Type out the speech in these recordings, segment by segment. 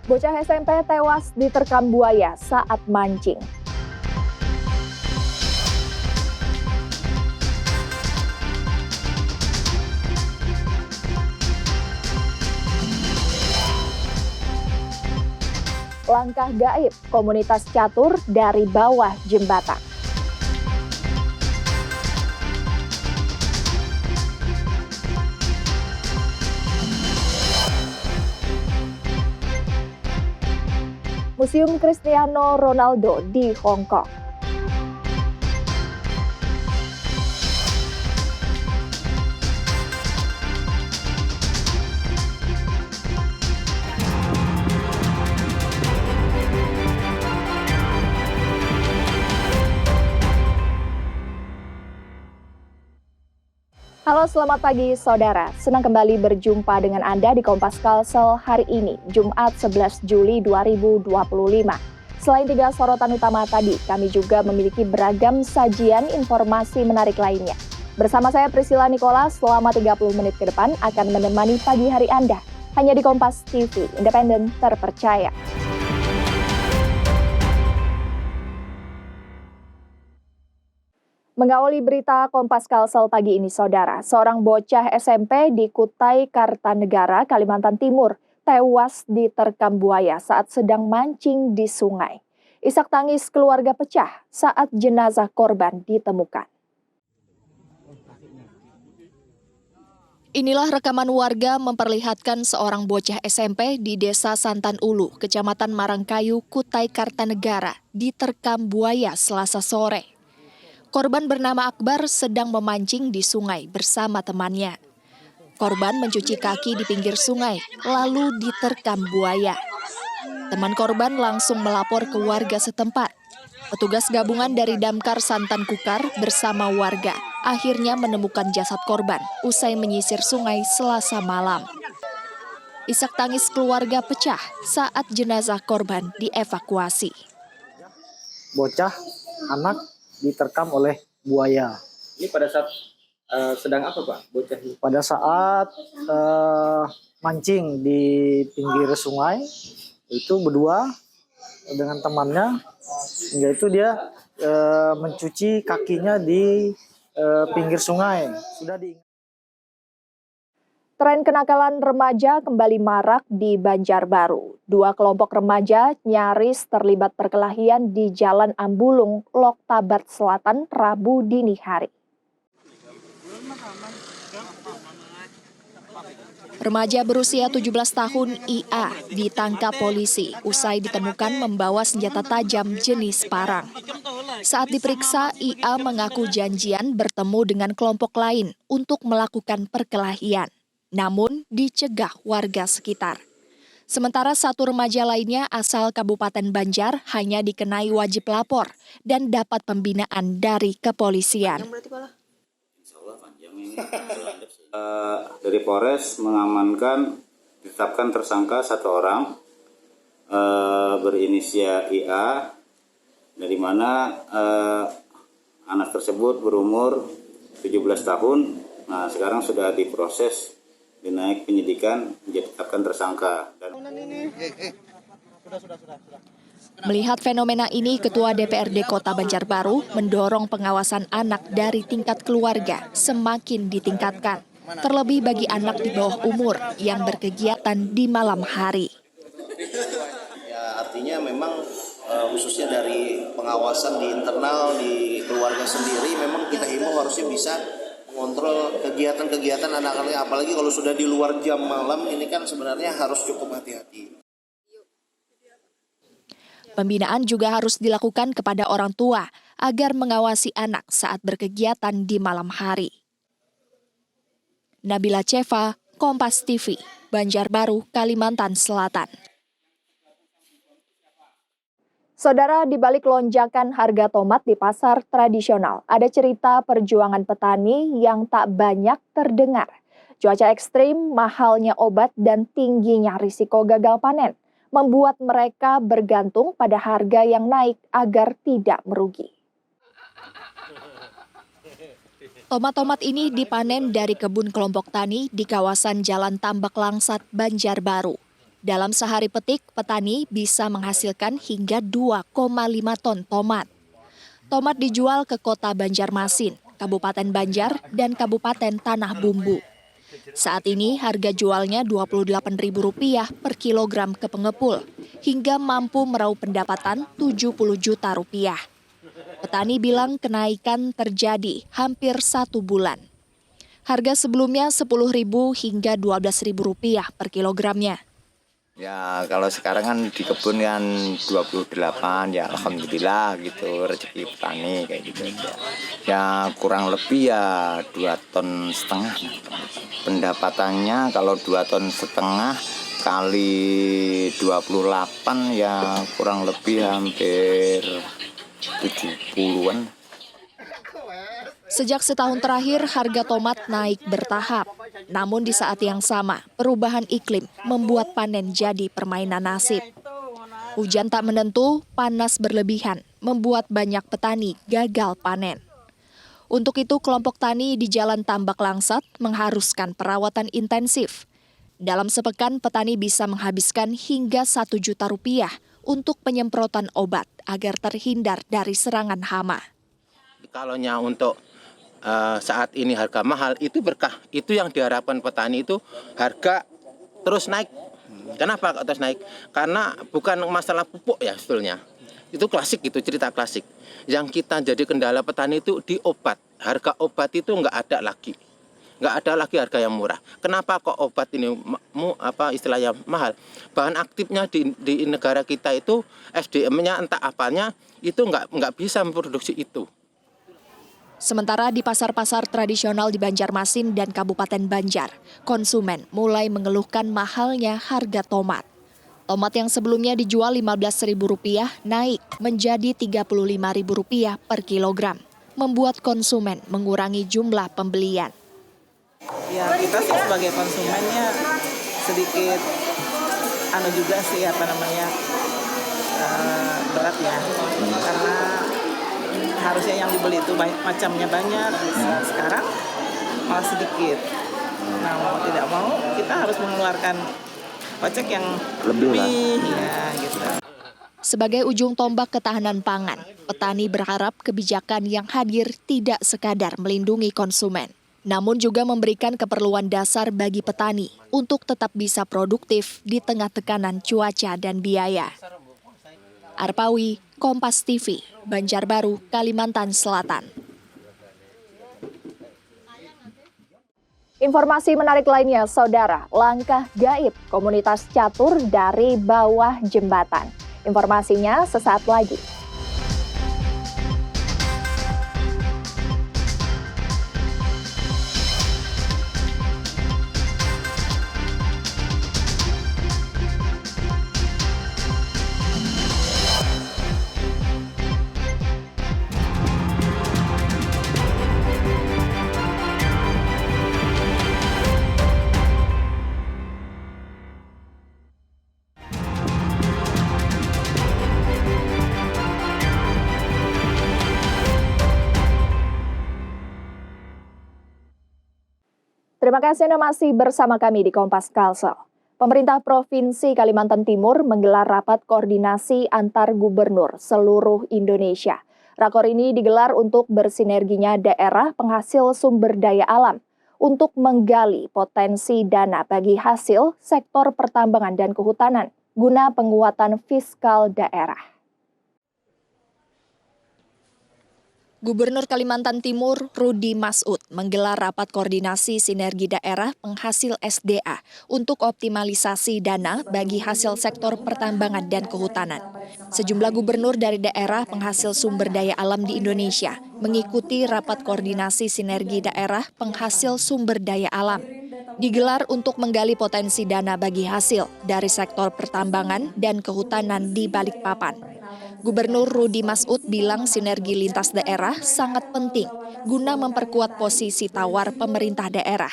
Bocah SMP tewas diterkam buaya saat mancing. Langkah gaib komunitas catur dari bawah jembatan. Museum Cristiano Ronaldo di Hong Kong. Halo, selamat pagi saudara. Senang kembali berjumpa dengan Anda di Kompas Kalsel hari ini, Jumat 11 Juli 2025. Selain 3 sorotan utama tadi, kami juga memiliki beragam sajian informasi menarik lainnya. Bersama saya Priscilla Nicholas, selama 30 menit ke depan akan menemani pagi hari Anda. Hanya di Kompas TV, independen terpercaya. Mengawali berita Kompas Kalsel pagi ini, saudara, seorang bocah SMP di Kutai Kartanegara, Kalimantan Timur, tewas diterkam buaya saat sedang mancing di sungai. Isak tangis keluarga pecah saat jenazah korban ditemukan. Inilah rekaman warga memperlihatkan seorang bocah SMP di Desa Santan Ulu, Kecamatan Marangkayu, Kutai Kartanegara, diterkam buaya Selasa sore. Korban bernama Akbar sedang memancing di sungai bersama temannya. Korban mencuci kaki di pinggir sungai, lalu diterkam buaya. Teman korban langsung melapor ke warga setempat. Petugas gabungan dari Damkar Santan Kukar bersama warga akhirnya menemukan jasad korban usai menyisir sungai Selasa malam. Isak tangis keluarga pecah saat jenazah korban dievakuasi. Bocah anak diterkam oleh buaya. Ini pada saat sedang apa Pak bocah ini? Pada saat mancing di pinggir sungai, itu berdua dengan temannya, yaitu dia mencuci kakinya di pinggir sungai. Tren kenakalan remaja kembali marak di Banjarbaru. 2 kelompok remaja nyaris terlibat perkelahian di Jalan Ambulung, Lok Tabat Selatan, Rabu dini hari. Remaja berusia 17 tahun IA ditangkap polisi usai ditemukan membawa senjata tajam jenis parang. Saat diperiksa, IA mengaku janjian bertemu dengan kelompok lain untuk melakukan perkelahian. Namun dicegah warga sekitar. Sementara 1 remaja lainnya asal Kabupaten Banjar hanya dikenai wajib lapor dan dapat pembinaan dari kepolisian. Dari Polres mengamankan, ditetapkan tersangka 1 orang berinisial IA, dari mana anak tersebut berumur 17 tahun. Nah, sekarang sudah diproses, dinaik penyidikan, ditetapkan tersangka. Melihat fenomena ini, Ketua DPRD Kota Banjarbaru mendorong pengawasan anak dari tingkat keluarga semakin ditingkatkan, terlebih bagi anak di bawah umur yang berkegiatan di malam hari. Ya, artinya memang khususnya dari pengawasan di internal, di keluarga sendiri, memang kita himbau harusnya bisa mengontrol kegiatan-kegiatan anak-anak, apalagi kalau sudah di luar jam malam, ini kan sebenarnya harus cukup hati-hati. Pembinaan juga harus dilakukan kepada orang tua agar mengawasi anak saat berkegiatan di malam hari. Nabila Ceva, Kompas TV, Banjarbaru, Kalimantan Selatan. Saudara, di balik lonjakan harga tomat di pasar tradisional, ada cerita perjuangan petani yang tak banyak terdengar. Cuaca ekstrim, mahalnya obat, dan tingginya risiko gagal panen membuat mereka bergantung pada harga yang naik agar tidak merugi. Tomat-tomat ini dipanen dari kebun kelompok tani di kawasan Jalan Tambak Langsat, Banjarbaru. Dalam sehari petik, petani bisa menghasilkan hingga 2,5 ton tomat. Tomat dijual ke kota Banjarmasin, Kabupaten Banjar, dan Kabupaten Tanah Bumbu. Saat ini harga jualnya Rp28.000 per kilogram ke pengepul, hingga mampu meraup pendapatan Rp70 juta. Petani bilang kenaikan terjadi hampir 1 bulan. Harga sebelumnya Rp10.000 hingga Rp12.000 per kilogramnya. Ya kalau sekarang kan di kebun kan 28 ya alhamdulillah gitu rezeki petani kayak gitu aja. Ya kurang lebih ya 2,5 ton. Pendapatannya kalau 2,5 ton kali 28 ya kurang lebih hampir 70-an. Sejak setahun terakhir, harga tomat naik bertahap. Namun di saat yang sama, perubahan iklim membuat panen jadi permainan nasib. Hujan tak menentu, panas berlebihan, membuat banyak petani gagal panen. Untuk itu, kelompok tani di Jalan Tambak Langsat mengharuskan perawatan intensif. Dalam sepekan, petani bisa menghabiskan hingga Rp1 juta untuk penyemprotan obat agar terhindar dari serangan hama. Kalaunya untuk saat ini harga mahal itu berkah, itu yang diharapkan petani itu harga terus naik. Kenapa terus naik? Karena bukan masalah pupuk ya sebetulnya. Itu klasik, itu cerita klasik. Yang kita jadi kendala petani itu di obat. Harga obat itu nggak ada lagi harga yang murah. Kenapa kok obat ini istilahnya mahal? Bahan aktifnya di negara kita itu SDM-nya entah apanya itu nggak bisa memproduksi itu. Sementara di pasar-pasar tradisional di Banjarmasin dan Kabupaten Banjar, konsumen mulai mengeluhkan mahalnya harga tomat. Tomat yang sebelumnya dijual Rp15.000 naik menjadi Rp35.000 per kilogram, membuat konsumen mengurangi jumlah pembelian. Ya kita sih sebagai konsumennya sedikit juga sih berat ya, karena harusnya yang dibeli itu macamnya banyak, sekarang malah sedikit. Nah mau tidak mau kita harus mengeluarkan kocek yang lebih ya gitu. Sebagai ujung tombak ketahanan pangan, petani berharap kebijakan yang hadir tidak sekadar melindungi konsumen, namun juga memberikan keperluan dasar bagi petani untuk tetap bisa produktif di tengah tekanan cuaca dan biaya. Arpawi, Kompas TV, Banjarbaru, Kalimantan Selatan. Informasi menarik lainnya, Saudara, langkah gaib komunitas catur dari bawah jembatan. Informasinya sesaat lagi. Terima kasih Anda masih bersama kami di Kompas Kalsel. Pemerintah Provinsi Kalimantan Timur menggelar rapat koordinasi antar gubernur seluruh Indonesia. Rakor ini digelar untuk bersinerginya daerah penghasil sumber daya alam untuk menggali potensi dana bagi hasil sektor pertambangan dan kehutanan guna penguatan fiskal daerah. Gubernur Kalimantan Timur Rudy Masud menggelar rapat koordinasi sinergi daerah penghasil SDA untuk optimalisasi dana bagi hasil sektor pertambangan dan kehutanan. Sejumlah gubernur dari daerah penghasil sumber daya alam di Indonesia mengikuti rapat koordinasi sinergi daerah penghasil sumber daya alam. Digelar untuk menggali potensi dana bagi hasil dari sektor pertambangan dan kehutanan di Balikpapan. Gubernur Rudy Masud bilang sinergi lintas daerah sangat penting guna memperkuat posisi tawar pemerintah daerah.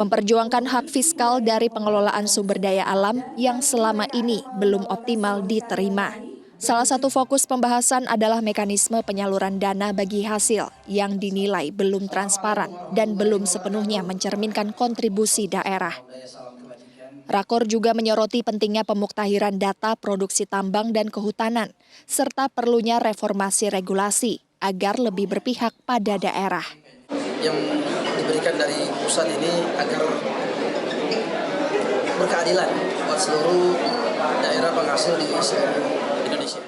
Memperjuangkan hak fiskal dari pengelolaan sumber daya alam yang selama ini belum optimal diterima. Salah satu fokus pembahasan adalah mekanisme penyaluran dana bagi hasil yang dinilai belum transparan dan belum sepenuhnya mencerminkan kontribusi daerah. Rakor juga menyoroti pentingnya pemuktahiran data produksi tambang dan kehutanan, serta perlunya reformasi regulasi agar lebih berpihak pada daerah. Yang diberikan dari pusat ini agar berkeadilan buat seluruh daerah penghasil di seluruh Indonesia.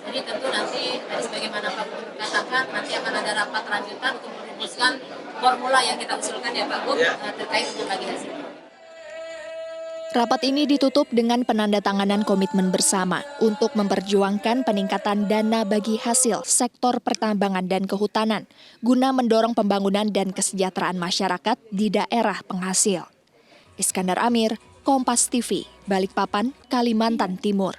Jadi tentu nanti sebagaimana Pak Gubernur katakan, nanti akan ada rapat lanjutan untuk merumuskan formula yang kita usulkan ya Pak Gub terkait dengan bagi hasil. Rapat ini ditutup dengan penandatanganan komitmen bersama untuk memperjuangkan peningkatan dana bagi hasil sektor pertambangan dan kehutanan guna mendorong pembangunan dan kesejahteraan masyarakat di daerah penghasil. Iskandar Amir, Kompas TV, Balikpapan, Kalimantan Timur.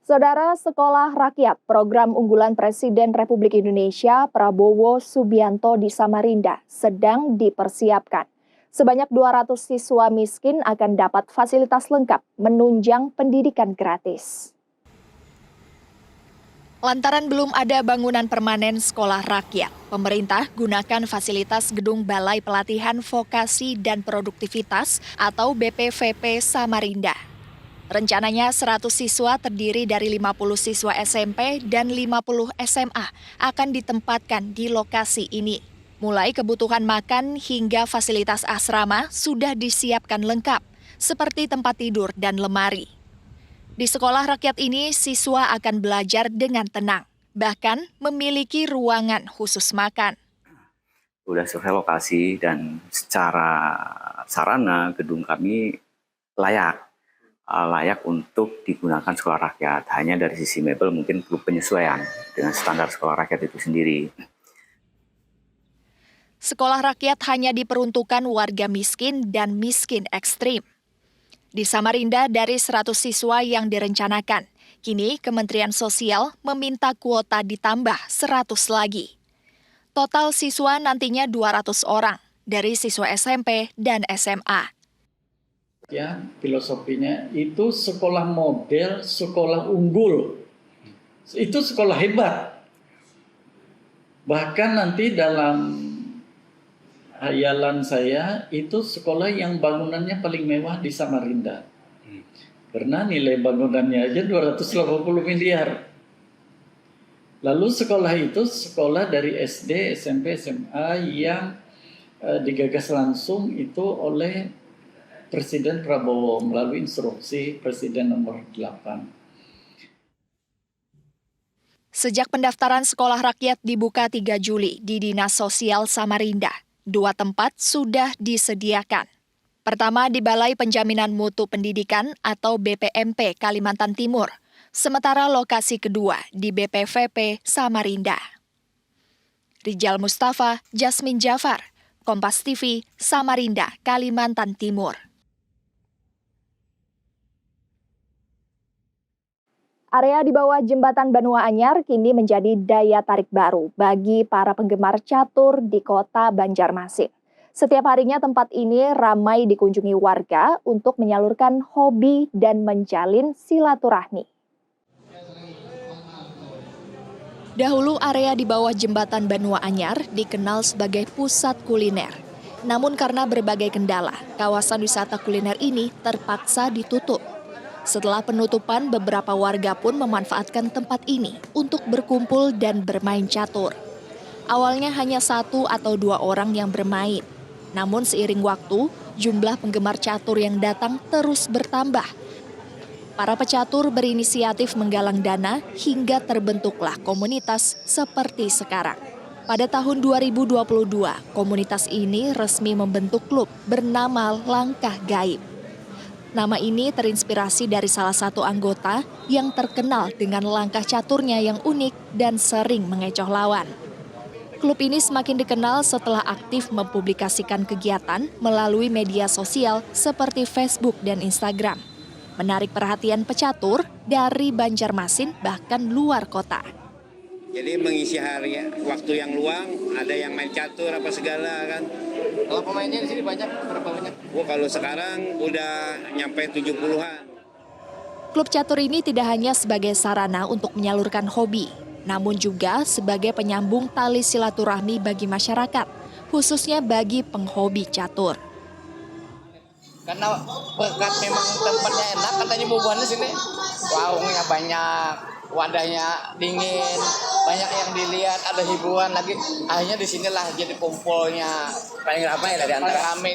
Saudara, Sekolah Rakyat program unggulan Presiden Republik Indonesia Prabowo Subianto di Samarinda sedang dipersiapkan. Sebanyak 200 siswa miskin akan dapat fasilitas lengkap menunjang pendidikan gratis. Lantaran belum ada bangunan permanen sekolah rakyat, pemerintah gunakan fasilitas Gedung Balai Pelatihan Vokasi dan Produktivitas atau BPVP Samarinda. Rencananya 100 siswa terdiri dari 50 siswa SMP dan 50 SMA akan ditempatkan di lokasi ini. Mulai kebutuhan makan hingga fasilitas asrama sudah disiapkan lengkap, seperti tempat tidur dan lemari. Di sekolah rakyat ini, siswa akan belajar dengan tenang, bahkan memiliki ruangan khusus makan. Sudah survei lokasi dan secara sarana gedung kami layak untuk digunakan sekolah rakyat. Hanya dari sisi mebel mungkin perlu penyesuaian dengan standar sekolah rakyat itu sendiri. Sekolah rakyat hanya diperuntukkan warga miskin dan miskin ekstrim. Di Samarinda dari 100 siswa yang direncanakan, kini Kementerian Sosial meminta kuota ditambah 100 lagi. Total siswa nantinya 200 orang dari siswa SMP dan SMA. Ya, filosofinya itu sekolah model, sekolah unggul. Itu sekolah hebat. Bahkan nanti dalam hayalan saya itu sekolah yang bangunannya paling mewah di Samarinda. Karena nilai bangunannya aja 280 miliar. Lalu sekolah itu sekolah dari SD, SMP, SMA yang digagas langsung itu oleh Presiden Prabowo melalui instruksi Presiden nomor 8. Sejak pendaftaran sekolah rakyat dibuka 3 Juli di Dinas Sosial Samarinda, 2 tempat sudah disediakan. Pertama di Balai Penjaminan Mutu Pendidikan atau BPMP Kalimantan Timur, sementara lokasi kedua di BPVP Samarinda. Rijal Mustafa, Jasmine Jafar, Kompas TV, Samarinda, Kalimantan Timur. Area di bawah jembatan Benua Anyar kini menjadi daya tarik baru bagi para penggemar catur di kota Banjarmasin. Setiap harinya tempat ini ramai dikunjungi warga untuk menyalurkan hobi dan menjalin silaturahmi. Dahulu area di bawah jembatan Benua Anyar dikenal sebagai pusat kuliner. Namun karena berbagai kendala, kawasan wisata kuliner ini terpaksa ditutup. Setelah penutupan, beberapa warga pun memanfaatkan tempat ini untuk berkumpul dan bermain catur. Awalnya hanya 1 atau 2 orang yang bermain. Namun seiring waktu, jumlah penggemar catur yang datang terus bertambah. Para pecatur berinisiatif menggalang dana hingga terbentuklah komunitas seperti sekarang. Pada tahun 2022, komunitas ini resmi membentuk klub bernama Langkah Gaib. Nama ini terinspirasi dari salah satu anggota yang terkenal dengan langkah caturnya yang unik dan sering mengecoh lawan. Klub ini semakin dikenal setelah aktif mempublikasikan kegiatan melalui media sosial seperti Facebook dan Instagram. Menarik perhatian pecatur dari Banjarmasin bahkan luar kota. Jadi mengisi waktu yang luang, ada yang main catur apa segala kan. Kalau pemainnya di sini banyak, berapa banyak? Kalau sekarang udah nyampe 70-an. Klub catur ini tidak hanya sebagai sarana untuk menyalurkan hobi, namun juga sebagai penyambung tali silaturahmi bagi masyarakat, khususnya bagi penghobi catur. Karena berkat memang tempatnya enak, katanya bubuhannya sini. Warungnya banyak, wadahnya dingin, banyak yang dilihat, ada hiburan lagi. Akhirnya di sinilah jadi kumpulnya. Paling ramai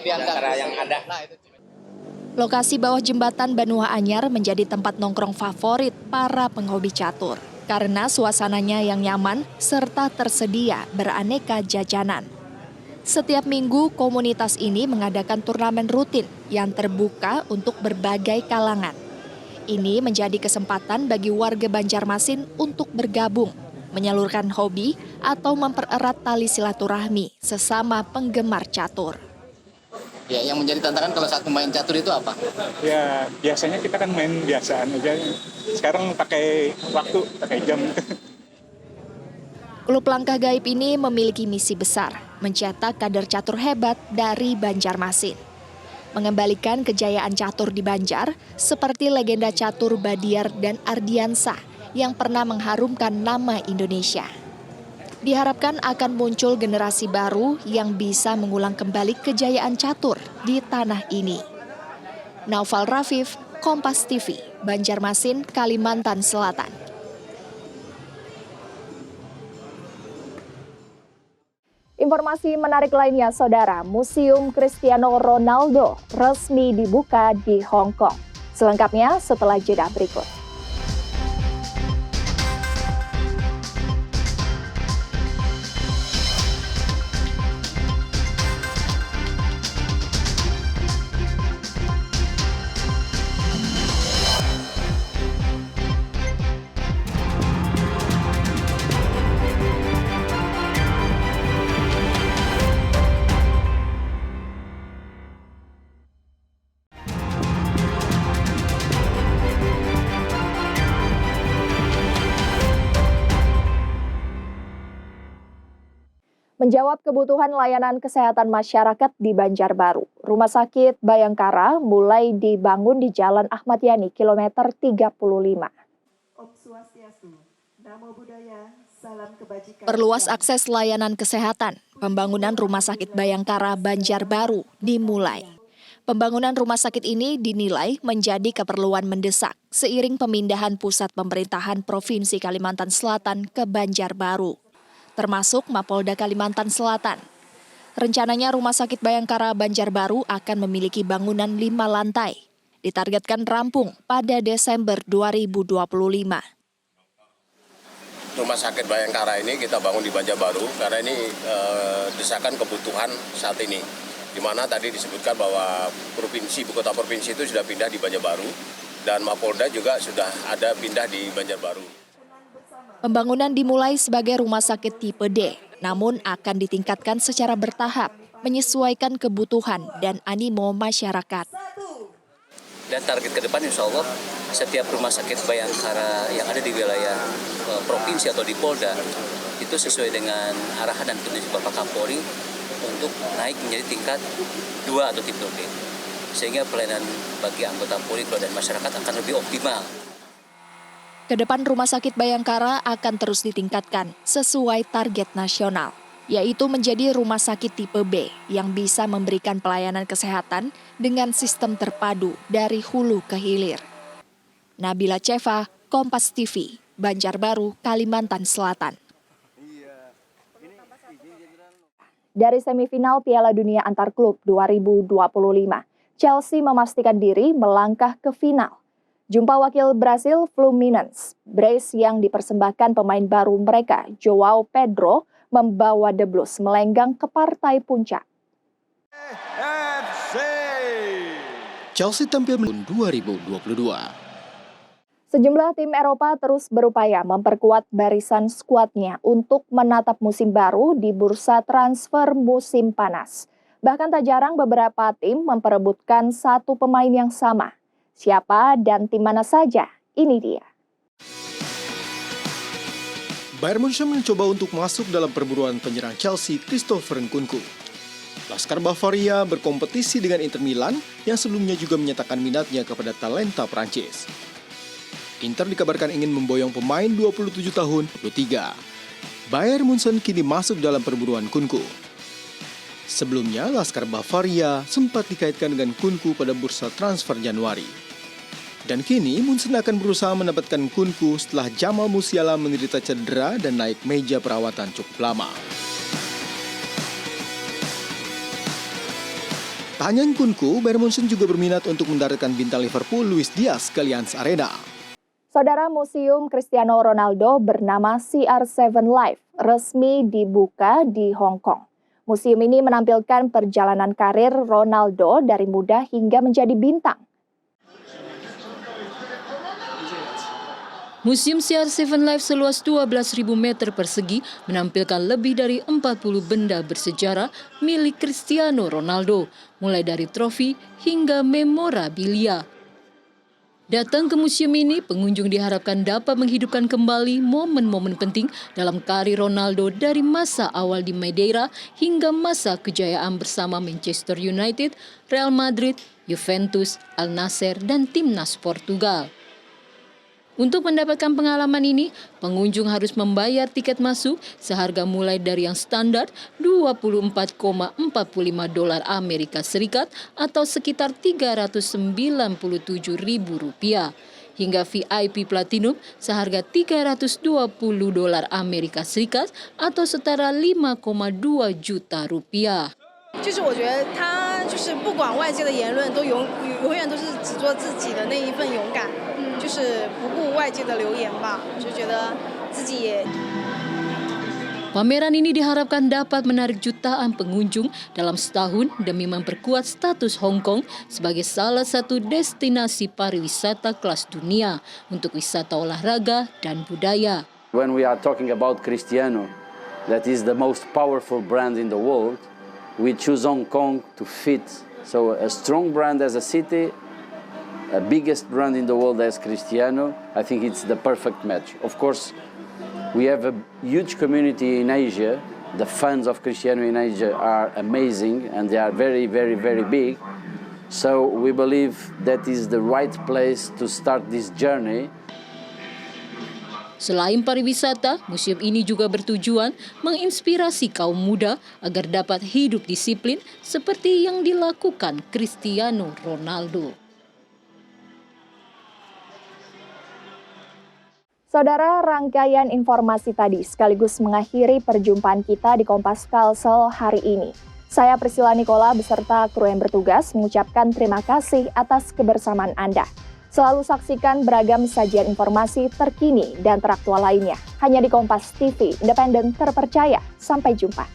di antara yang ada. Nah, itu. Lokasi bawah jembatan Banua Anyar menjadi tempat nongkrong favorit para penghobi catur karena suasananya yang nyaman serta tersedia beraneka jajanan. Setiap minggu, komunitas ini mengadakan turnamen rutin yang terbuka untuk berbagai kalangan. Ini menjadi kesempatan bagi warga Banjarmasin untuk bergabung, menyalurkan hobi, atau mempererat tali silaturahmi sesama penggemar catur. Ya, yang menjadi tantangan kalau saat main catur itu apa? Ya, biasanya kita kan main biasaan aja. Sekarang pakai waktu, pakai jam. Klub Langkah Gaib ini memiliki misi besar, mencetak kader catur hebat dari Banjarmasin. Mengembalikan kejayaan catur di Banjar, seperti legenda catur Badiar dan Ardiansah yang pernah mengharumkan nama Indonesia. Diharapkan akan muncul generasi baru yang bisa mengulang kembali kejayaan catur di tanah ini. Naufal Rafif, Kompas TV, Banjarmasin, Kalimantan Selatan. Informasi menarik lainnya, Saudara, Museum Cristiano Ronaldo resmi dibuka di Hong Kong. Selengkapnya setelah jeda berikut. Menjawab kebutuhan layanan kesehatan masyarakat di Banjarbaru, Rumah Sakit Bayangkara mulai dibangun di Jalan Ahmad Yani, kilometer 35. Perluas akses layanan kesehatan, pembangunan Rumah Sakit Bayangkara Banjarbaru dimulai. Pembangunan rumah sakit ini dinilai menjadi keperluan mendesak seiring pemindahan pusat pemerintahan Provinsi Kalimantan Selatan ke Banjarbaru, termasuk Mapolda Kalimantan Selatan. Rencananya Rumah Sakit Bayangkara Banjarbaru akan memiliki bangunan 5 lantai. Ditargetkan rampung pada Desember 2025. Rumah Sakit Bayangkara ini kita bangun di Banjarbaru karena ini desakan kebutuhan saat ini. Di mana tadi disebutkan bahwa ibu kota provinsi itu sudah pindah di Banjarbaru dan Mapolda juga sudah ada pindah di Banjarbaru. Pembangunan dimulai sebagai rumah sakit tipe D, namun akan ditingkatkan secara bertahap, menyesuaikan kebutuhan dan animo masyarakat. Dan target ke depan insya Allah setiap rumah sakit Bayangkara yang ada di wilayah provinsi atau di Polda itu sesuai dengan arahan dan petunjuk Bapak Kapolri untuk naik menjadi tingkat 2 atau tipe B. Sehingga pelayanan bagi anggota Polri dan masyarakat akan lebih optimal. Kedepan Rumah Sakit Bayangkara akan terus ditingkatkan sesuai target nasional, yaitu menjadi rumah sakit tipe B yang bisa memberikan pelayanan kesehatan dengan sistem terpadu dari hulu ke hilir. Nabila Ceva, Kompas TV, Banjarbaru, Kalimantan Selatan. Dari semifinal Piala Dunia Antar Klub 2025, Chelsea memastikan diri melangkah ke final. Jumpa wakil Brasil Fluminense, brace yang dipersembahkan pemain baru mereka, Joao Pedro, membawa The Blues melenggang ke partai puncak. Chelsea tampil tahun 2022. Sejumlah tim Eropa terus berupaya memperkuat barisan skuadnya untuk menatap musim baru di bursa transfer musim panas. Bahkan tak jarang beberapa tim memperebutkan satu pemain yang sama. Siapa dan tim mana saja? Ini dia. Bayern Munchen mencoba untuk masuk dalam perburuan penyerang Chelsea, Christopher Nkunku. Laskar Bavaria berkompetisi dengan Inter Milan yang sebelumnya juga menyatakan minatnya kepada talenta Prancis. Inter dikabarkan ingin memboyong pemain 27 tahun, 23. Bayern Munchen kini masuk dalam perburuan Nkunku. Sebelumnya, Laskar Bavaria sempat dikaitkan dengan Kunku pada bursa transfer Januari. Dan kini Munson akan berusaha mendapatkan Kunku setelah Jamal Musiala menderita cedera dan naik meja perawatan cukup lama. Tak hanya Kunku, Bayern Munchen juga berminat untuk mendaratkan bintang Liverpool Luis Diaz ke Allianz Arena. Saudara, Museum Cristiano Ronaldo bernama CR7 Life resmi dibuka di Hong Kong. Museum ini menampilkan perjalanan karir Ronaldo dari muda hingga menjadi bintang. Museum CR7 Life seluas 12.000 meter persegi menampilkan lebih dari 40 benda bersejarah milik Cristiano Ronaldo, mulai dari trofi hingga memorabilia. Datang ke museum ini, pengunjung diharapkan dapat menghidupkan kembali momen-momen penting dalam karir Ronaldo dari masa awal di Madeira hingga masa kejayaan bersama Manchester United, Real Madrid, Juventus, Al Nassr, dan timnas Portugal. Untuk mendapatkan pengalaman ini, pengunjung harus membayar tiket masuk seharga mulai dari yang standar $24,45 Amerika Serikat atau sekitar Rp397.000 hingga VIP Platinum seharga $320 Amerika Serikat atau setara 5,2 juta rupiah. 就是我觉得他就是不管外界的言论，都永远都是只做自己的那一份勇敢，就是不顾外界的流言吧。就觉得自己也。 Pameran ini diharapkan dapat menarik jutaan pengunjung dalam setahun demi memperkuat status Hong Kong sebagai salah satu destinasi pariwisata kelas dunia untuk wisata olahraga dan budaya. When we are talking about Cristiano, that is the most powerful brand in the world. We choose Hong Kong to fit. So a strong brand as a city, a biggest brand in the world as Cristiano, I think it's the perfect match. Of course, we have a huge community in Asia. The fans of Cristiano in Asia are amazing and they are very, very, very big. So we believe that is the right place to start this journey. Selain pariwisata, museum ini juga bertujuan menginspirasi kaum muda agar dapat hidup disiplin seperti yang dilakukan Cristiano Ronaldo. Saudara, rangkaian informasi tadi sekaligus mengakhiri perjumpaan kita di Kompas Kalsel hari ini. Saya Priscilla Nicola beserta kru yang bertugas mengucapkan terima kasih atas kebersamaan Anda. Selalu saksikan beragam sajian informasi terkini dan teraktual lainnya hanya di Kompas TV, independen terpercaya. Sampai jumpa.